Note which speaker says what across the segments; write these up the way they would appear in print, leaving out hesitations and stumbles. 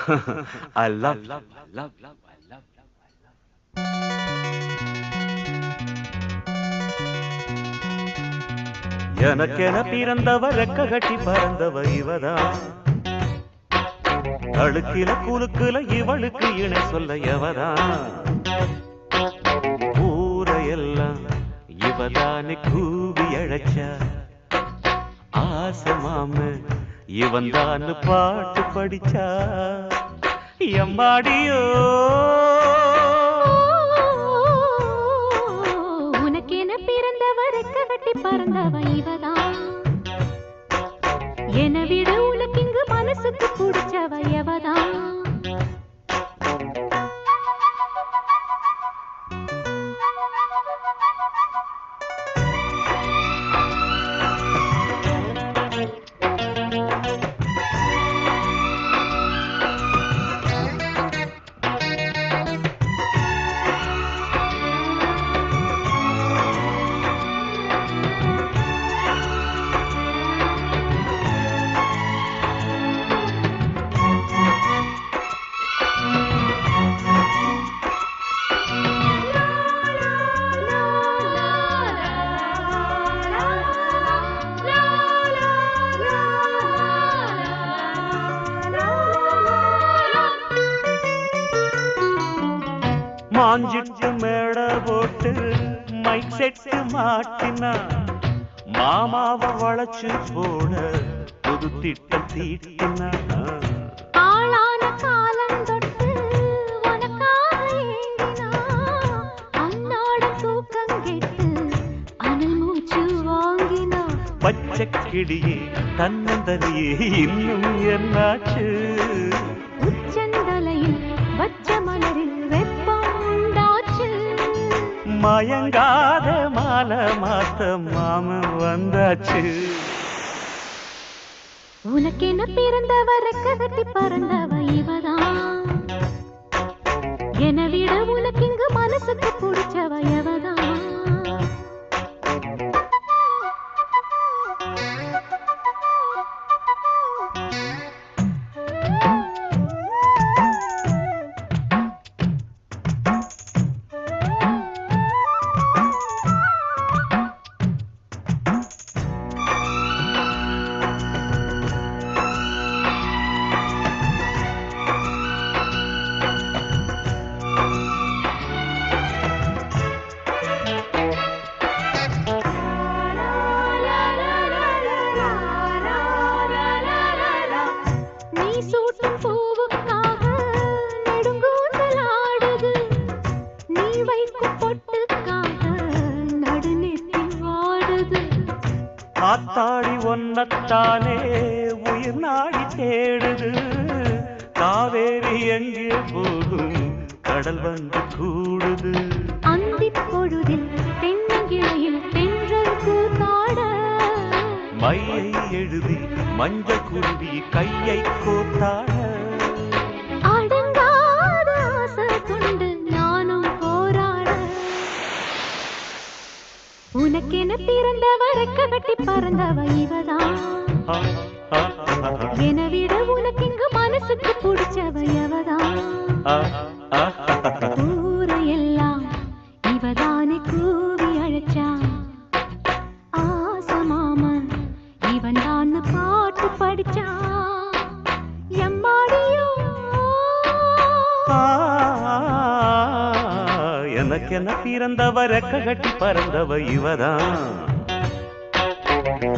Speaker 1: I love, love, love, love, I love, love, I love. எனக்கென பிறந்தவ ரெக்க கட்டி பறந்தவ இவதான். அழுக்கில குலுக்குல இவளுக்கு இணை சொல்ல எவதான். ஊரையெல்லாம் இவதானே கூவி அழைச்சா. ஆசமாம இவன் தான் பாட்டு படிச்சா. எம்மாடியோ
Speaker 2: உனக்கென பிறந்தவ ரெக்க கட்டி பறந்தவ இவதான். என விட உனக்கு இங்கு மனசுக்கு பிடிச்சவ எவதான்.
Speaker 1: மாஞ்சிட்டு மேட போட்டு மைக் செட்டு மாட்டினா. மாமாவ வளைச்சு போட புது திட்டம் தீட்டினா.
Speaker 2: ஆளான காலம் தொட்டு உனக்காக ஏங்கினா. அன்னாட தூக்கம் கெட்டு அனல் மூச்சு வாங்கினா.
Speaker 1: பச்சை கிளியே தன்னந்தனியே இன்னும் என்னாச்சு.
Speaker 2: உச்சந்தலையில் வச்ச மலரில் வெப்பம் உண்டாச்சு.
Speaker 1: மயங்காத மாலை மாத்த மாமன் வந்தாச்சு.
Speaker 2: உனக்கென பிறந்தவ ரெக்க கட்டி பறந்தவ இவதான். என விட உனக்கு இங்கு மனசுக்கு பிடிச்சவ எவதான். சூட்டும் பூவுக்காக நெடுங்கூந்தல் ஆடுது. நீ வைக்கும் பொட்டுக்காக நடுநெத்தி வாடுது.
Speaker 1: ஆத்தாடி ஒன்னத்தானே உயிர் நாடி தேடுது. காவேரி எங்கே போகும் கடல் வந்து கூடுது.
Speaker 2: அந்திப் பொழுதில் தென்னங்கிளையில் தென்றல் கூத்தாட.
Speaker 1: மையை எழுதி மஞ்சள் குருவி கையை கோத்தாட.
Speaker 2: அடங்காத ஆசை கொண்டு நானும் போராட. உனக்கென பிறந்தவ ரெக்க கட்டி பறந்தவ இவதான். என விட உனக்கு இங்கு மனசுக்கு பிடிச்சவ எவதான். ஊரையெல்லாம் இவதானே கூவி அழைச்சா. ஆசமாமன் இவன் தான் பாட்டு படிச்சா. எம்மாடியோ
Speaker 1: எனக்கென பிறந்தவ ரெக்க கட்டி பறந்தவ இவதான்.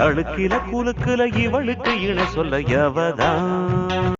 Speaker 1: அழுக்கில குலுக்குல இவளுக்கு இணை சொல்ல எவதான்.